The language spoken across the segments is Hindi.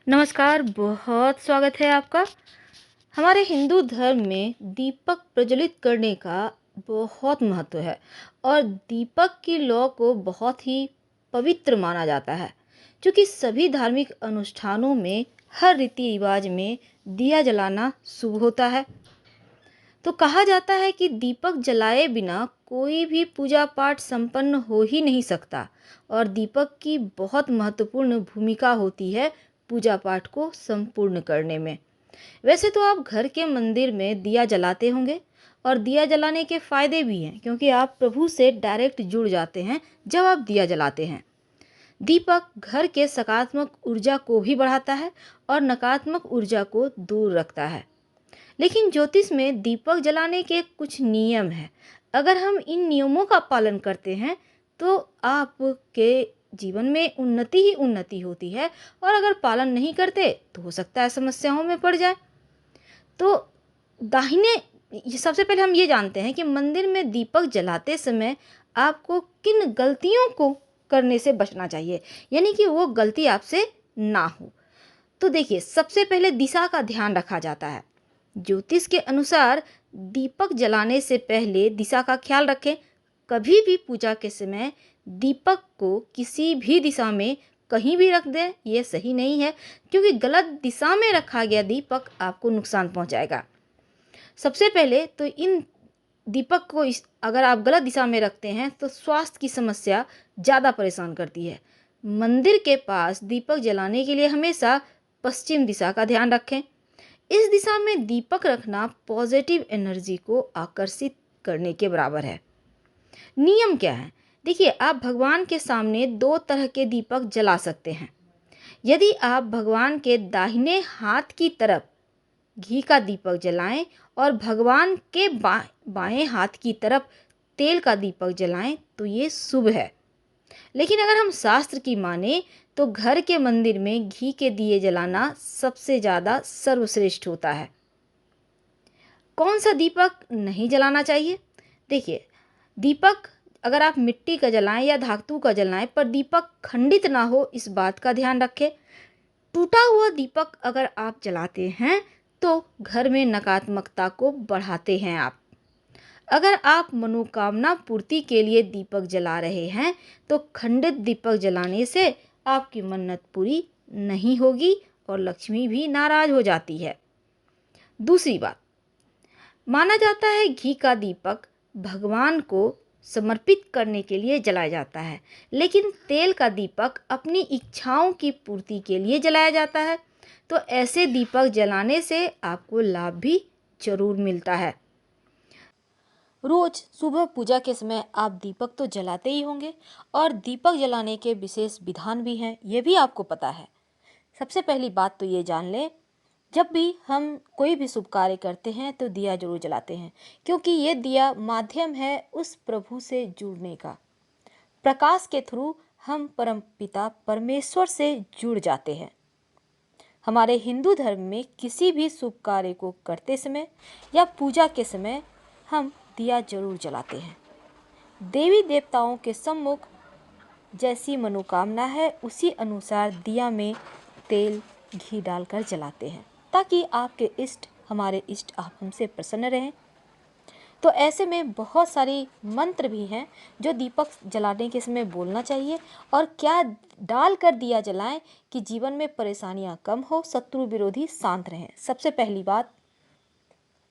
नमस्कार, बहुत स्वागत है आपका। हमारे हिंदू धर्म में दीपक प्रज्वलित करने का बहुत महत्व है और दीपक की लौ को बहुत ही पवित्र माना जाता है, क्योंकि सभी धार्मिक अनुष्ठानों में हर रीति रिवाज में दिया जलाना शुभ होता है। तो कहा जाता है कि दीपक जलाए बिना कोई भी पूजा पाठ संपन्न हो ही नहीं सकता और दीपक की बहुत महत्वपूर्ण भूमिका होती है पूजा पाठ को संपूर्ण करने में। वैसे तो आप घर के मंदिर में दिया जलाते होंगे और दिया जलाने के फायदे भी हैं, क्योंकि आप प्रभु से डायरेक्ट जुड़ जाते हैं जब आप दिया जलाते हैं। दीपक घर के सकारात्मक ऊर्जा को भी बढ़ाता है और नकारात्मक ऊर्जा को दूर रखता है। लेकिन ज्योतिष में दीपक जलाने के कुछ नियम हैं। अगर हम इन नियमों का पालन करते हैं तो आपके जीवन में उन्नति ही उन्नति होती है, और अगर पालन नहीं करते तो हो सकता है समस्याओं में पड़ जाए। तो दाहिने ये सबसे पहले हम ये जानते हैं कि मंदिर में दीपक जलाते समय आपको किन गलतियों को करने से बचना चाहिए, यानी कि वो गलती आपसे ना हो। तो देखिए, सबसे पहले दिशा का ध्यान रखा जाता है। ज्योतिष के अनुसार दीपक जलाने से पहले दिशा का ख्याल रखें। कभी भी पूजा के समय दीपक को किसी भी दिशा में कहीं भी रख दें, यह सही नहीं है, क्योंकि गलत दिशा में रखा गया दीपक आपको नुकसान पहुंचाएगा। सबसे पहले तो इन दीपक को अगर आप गलत दिशा में रखते हैं तो स्वास्थ्य की समस्या ज़्यादा परेशान करती है। मंदिर के पास दीपक जलाने के लिए हमेशा पश्चिम दिशा का ध्यान रखें। इस दिशा में दीपक रखना पॉजिटिव एनर्जी को आकर्षित करने के बराबर है। नियम क्या है? देखिए, आप भगवान के सामने दो तरह के दीपक जला सकते हैं। यदि आप भगवान के दाहिने हाथ की तरफ घी का दीपक जलाएं और भगवान के बाएं हाथ की तरफ तेल का दीपक जलाएं तो ये शुभ है। लेकिन अगर हम शास्त्र की माने तो घर के मंदिर में घी के दिए जलाना सबसे ज़्यादा सर्वश्रेष्ठ होता है। कौन सा दीपक नहीं जलाना चाहिए? देखिए, दीपक अगर आप मिट्टी का जलाएं या धातु का जलाएं, पर दीपक खंडित ना हो, इस बात का ध्यान रखें। टूटा हुआ दीपक अगर आप जलाते हैं तो घर में नकारात्मकता को बढ़ाते हैं आप। अगर आप मनोकामना पूर्ति के लिए दीपक जला रहे हैं तो खंडित दीपक जलाने से आपकी मन्नत पूरी नहीं होगी और लक्ष्मी भी नाराज हो जाती है। दूसरी बात, माना जाता है घी का दीपक भगवान को समर्पित करने के लिए जलाया जाता है, लेकिन तेल का दीपक अपनी इच्छाओं की पूर्ति के लिए जलाया जाता है। तो ऐसे दीपक जलाने से आपको लाभ भी जरूर मिलता है। रोज सुबह पूजा के समय आप दीपक तो जलाते ही होंगे, और दीपक जलाने के विशेष विधान भी हैं, ये भी आपको पता है। सबसे पहली बात तो ये जान लें, जब भी हम कोई भी शुभ कार्य करते हैं तो दिया जरूर जलाते हैं, क्योंकि ये दिया माध्यम है उस प्रभु से जुड़ने का। प्रकाश के थ्रू हम परमपिता परमेश्वर से जुड़ जाते हैं। हमारे हिंदू धर्म में किसी भी शुभ कार्य को करते समय या पूजा के समय हम दिया जरूर जलाते हैं। देवी देवताओं के सम्मुख जैसी मनोकामना है उसी अनुसार दिया में तेल घी डालकर जलाते हैं, ताकि आपके इष्ट, हमारे इष्ट, आप हमसे प्रसन्न रहें। तो ऐसे में बहुत सारी मंत्र भी हैं जो दीपक जलाने के समय बोलना चाहिए, और क्या डालकर दिया जलाएं कि जीवन में परेशानियां कम हो, शत्रु विरोधी शांत रहें। सबसे पहली बात,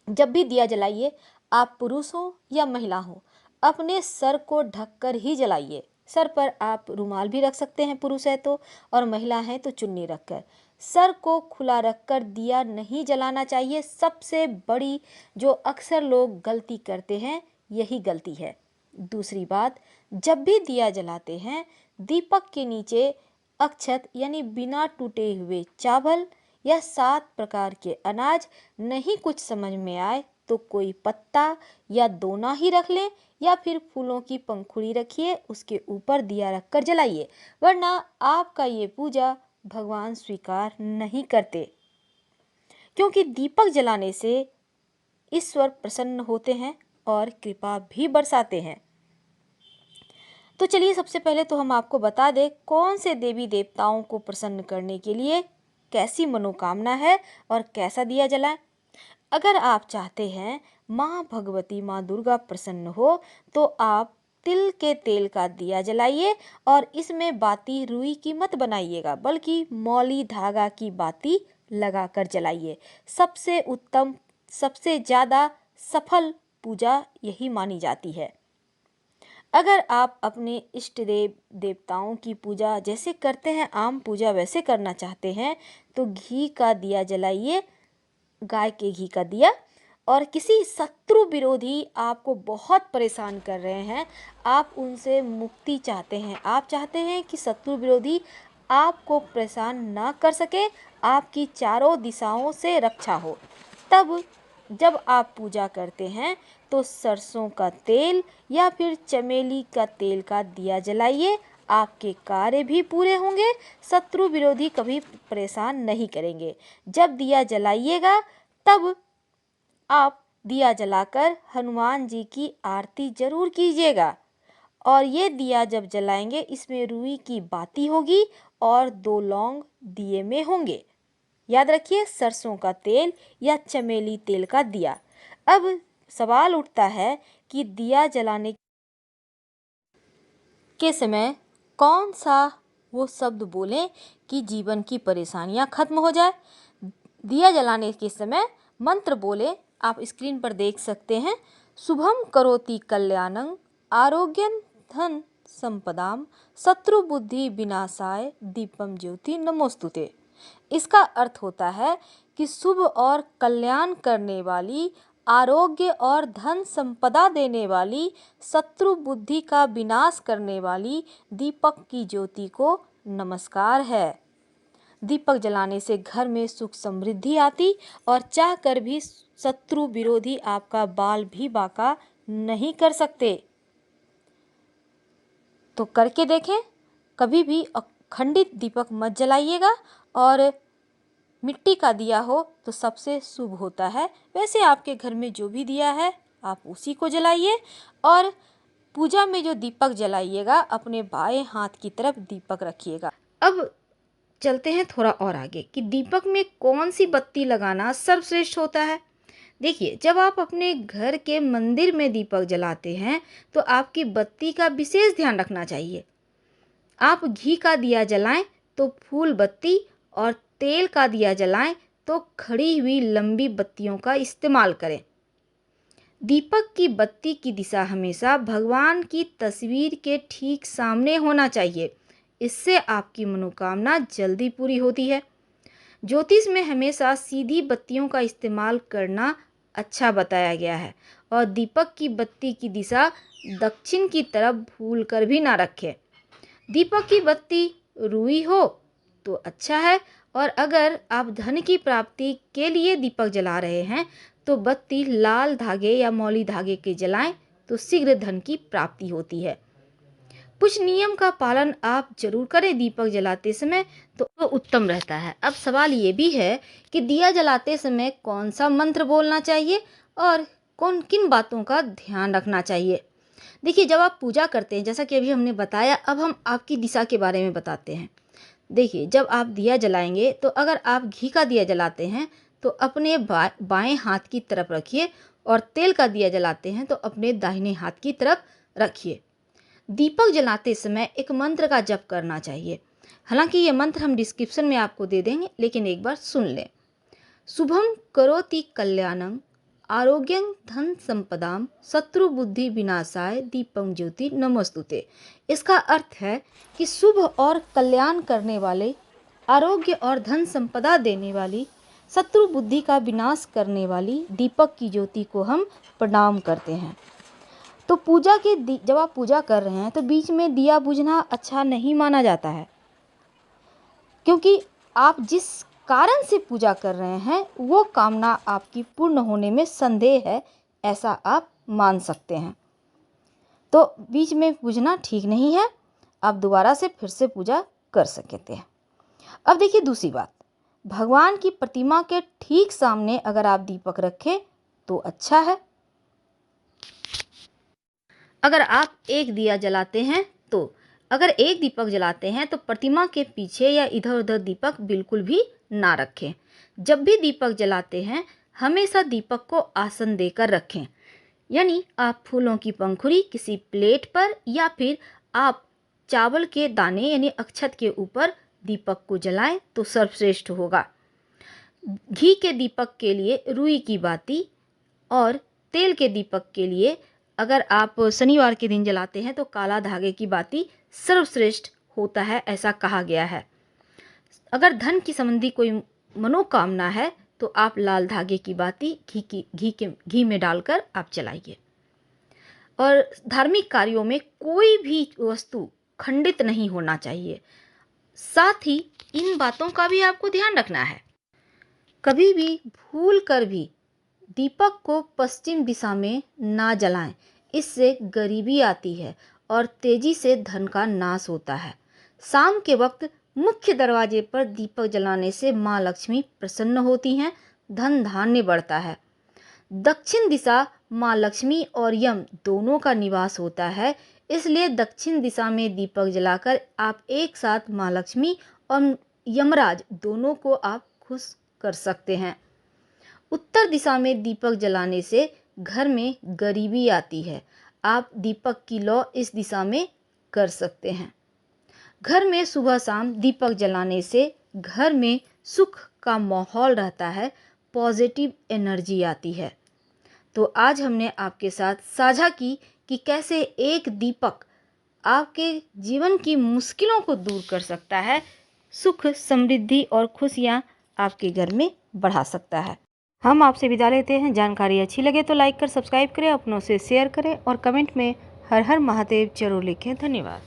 जब भी दिया जलाइए, आप पुरुष हो या महिला हो, अपने सर को ढककर ही जलाइए। सर पर आप रुमाल भी रख सकते हैं पुरुष है तो, और महिला है तो चुन्नी रखकर। सर को खुला रखकर दिया नहीं जलाना चाहिए। सबसे बड़ी जो अक्सर लोग गलती करते हैं, यही गलती है। दूसरी बात, जब भी दिया जलाते हैं दीपक के नीचे अक्षत यानी बिना टूटे हुए चावल या 7 प्रकार के अनाज, नहीं कुछ समझ में आए तो कोई पत्ता या दोना ही रख लें, या फिर फूलों की पंखुड़ी रखिए, उसके ऊपर दिया रखकर जलाइए, वरना आपका ये पूजा भगवान स्वीकार नहीं करते। क्योंकि दीपक जलाने से ईश्वर प्रसन्न होते हैं और कृपा भी बरसाते हैं। तो चलिए, सबसे पहले तो हम आपको बता दें कौन से देवी देवताओं को प्रसन्न करने के लिए कैसी मनोकामना है और कैसा दिया जलाएं। अगर आप चाहते हैं माँ भगवती, माँ दुर्गा प्रसन्न हो, तो आप तिल के तेल का दिया जलाइए और इसमें बाती रुई की मत बनाइएगा, बल्कि मौली धागा की बाती लगाकर जलाइए। सबसे उत्तम, सबसे ज़्यादा सफल पूजा यही मानी जाती है। अगर आप अपने इष्ट देव देवताओं की पूजा जैसे करते हैं, आम पूजा वैसे करना चाहते हैं, तो घी का दिया जलाइए, गाय के घी का दिया। और किसी शत्रु विरोधी आपको बहुत परेशान कर रहे हैं, आप उनसे मुक्ति चाहते हैं, आप चाहते हैं कि शत्रु विरोधी आपको परेशान ना कर सके, आपकी चारों दिशाओं से रक्षा हो, तब जब आप पूजा करते हैं तो सरसों का तेल या फिर चमेली का तेल का दिया जलाइए। आपके कार्य भी पूरे होंगे, शत्रु विरोधी कभी परेशान नहीं करेंगे। जब दिया जलाइएगा तब आप दिया जलाकर हनुमान जी की आरती जरूर कीजिएगा। और ये दिया जब जलाएंगे, इसमें रुई की बाती होगी और 2 लौंग दिए में होंगे। याद रखिए, सरसों का तेल या चमेली तेल का दिया। अब सवाल उठता है कि दिया जलाने के समय कौन सा वो शब्द बोलें कि जीवन की परेशानियां खत्म हो जाए। दिया जलाने के समय मंत्र बोले, आप स्क्रीन पर देख सकते हैं। शुभम करोति कल्याणं आरोग्यं धन संपदाम शत्रु बुद्धि विनाशाय दीपम ज्योति नमोस्तुते। इसका अर्थ होता है कि शुभ और कल्याण करने वाली, आरोग्य और धन संपदा देने वाली, शत्रु बुद्धि का विनाश करने वाली दीपक की ज्योति को नमस्कार है। दीपक जलाने से घर में सुख समृद्धि आती और चाहकर भी शत्रु विरोधी आपका बाल भी बांका नहीं कर सकते। तो करके देखें, कभी भी अखंडित दीपक मत जलाइएगा, और मिट्टी का दिया हो तो सबसे शुभ होता है। वैसे आपके घर में जो भी दिया है आप उसी को जलाइए, और पूजा में जो दीपक जलाइएगा अपने बाएं हाथ की तरफ दीपक रखिएगा। अब चलते हैं थोड़ा और आगे कि दीपक में कौन सी बत्ती लगाना सर्वश्रेष्ठ होता है। देखिए, जब आप अपने घर के मंदिर में दीपक जलाते हैं तो आपकी बत्ती का विशेष ध्यान रखना चाहिए। आप घी का दिया जलाएं तो फूल बत्ती, और तेल का दिया जलाएं तो खड़ी हुई लंबी बत्तियों का इस्तेमाल करें। दीपक की बत्ती की दिशा हमेशा भगवान की तस्वीर के ठीक सामने होना चाहिए। इससे आपकी मनोकामना जल्दी पूरी होती है। ज्योतिष में हमेशा सीधी बत्तियों का इस्तेमाल करना अच्छा बताया गया है, और दीपक की बत्ती की दिशा दक्षिण की तरफ भूल कर भी ना रखें। दीपक की बत्ती रुई हो तो अच्छा है, और अगर आप धन की प्राप्ति के लिए दीपक जला रहे हैं तो बत्ती लाल धागे या मौली धागे के जलाएं तो शीघ्र धन की प्राप्ति होती है। कुछ नियम का पालन आप जरूर करें दीपक जलाते समय, तो उत्तम रहता है। अब सवाल ये भी है कि दिया जलाते समय कौन सा मंत्र बोलना चाहिए और कौन किन बातों का ध्यान रखना चाहिए। देखिए, जब आप पूजा करते हैं, जैसा कि अभी हमने बताया, अब हम आपकी दिशा के बारे में बताते हैं। देखिए, जब आप दिया जलाएंगे तो अगर आप घी का दिया जलाते हैं तो अपने बाएं हाथ की तरफ रखिए, और तेल का दिया जलाते हैं तो अपने दाहिने हाथ की तरफ रखिए। दीपक जलाते समय एक मंत्र का जप करना चाहिए। हालांकि ये मंत्र हम डिस्क्रिप्शन में आपको दे देंगे, लेकिन एक बार सुन लें। शुभम करोति कल्याणं आरोग्यं धन संपदाम शत्रु बुद्धि विनाशाय दीपम ज्योति नमोस्तुते। इसका अर्थ है कि शुभ और कल्याण करने वाले, आरोग्य और धन संपदा देने वाली, शत्रु बुद्धि का विनाश करने वाली दीपक की ज्योति को हम प्रणाम करते हैं। तो पूजा के जब आप पूजा कर रहे हैं तो बीच में दिया बुझना अच्छा नहीं माना जाता है, क्योंकि आप जिस कारण से पूजा कर रहे हैं वो कामना आपकी पूर्ण होने में संदेह है, ऐसा आप मान सकते हैं। तो बीच में बुझना ठीक नहीं है, आप दोबारा से फिर से पूजा कर सकते हैं। अब देखिए दूसरी बात, भगवान की प्रतिमा के ठीक सामने अगर आप दीपक रखें तो अच्छा है। अगर आप एक दिया जलाते हैं तो अगर एक दीपक जलाते हैं तो प्रतिमा के पीछे या इधर उधर दीपक बिल्कुल भी ना रखें। जब भी दीपक जलाते हैं हमेशा दीपक को आसन देकर रखें, यानी आप फूलों की पंखुड़ी किसी प्लेट पर या फिर आप चावल के दाने यानी अक्षत के ऊपर दीपक को जलाएं तो सर्वश्रेष्ठ होगा। घी के दीपक के लिए रुई की बाती और तेल के दीपक के लिए अगर आप शनिवार के दिन जलाते हैं तो काला धागे की बाती सर्वश्रेष्ठ होता है, ऐसा कहा गया है। अगर धन की संबंधी कोई मनोकामना है तो आप लाल धागे की बाती घी में डालकर आप जलाइए। और धार्मिक कार्यों में कोई भी वस्तु खंडित नहीं होना चाहिए। साथ ही इन बातों का भी आपको ध्यान रखना है। कभी भी भूल कर भी दीपक को पश्चिम दिशा में ना जलाएं, इससे गरीबी आती है और तेजी से धन का नाश होता है। शाम के वक्त मुख्य दरवाजे पर दीपक जलाने से माँ लक्ष्मी प्रसन्न होती हैं, धन धान्य बढ़ता है। दक्षिण दिशा माँ लक्ष्मी और यम दोनों का निवास होता है, इसलिए दक्षिण दिशा में दीपक जलाकर आप एक साथ माँ लक्ष्मी और यमराज दोनों को आप खुश कर सकते हैं। उत्तर दिशा में दीपक जलाने से घर में गरीबी आती है। आप दीपक की लौ इस दिशा में कर सकते हैं। घर में सुबह शाम दीपक जलाने से घर में सुख का माहौल रहता है, पॉजिटिव एनर्जी आती है। तो आज हमने आपके साथ साझा की कि कैसे एक दीपक आपके जीवन की मुश्किलों को दूर कर सकता है, सुख समृद्धि और खुशियाँ आपके घर में बढ़ा सकता है। हम आपसे विदा लेते हैं। जानकारी अच्छी लगे तो लाइक कर सब्सक्राइब करें, अपनों से शेयर करें और कमेंट में हर हर महादेव जरूर लिखें। धन्यवाद।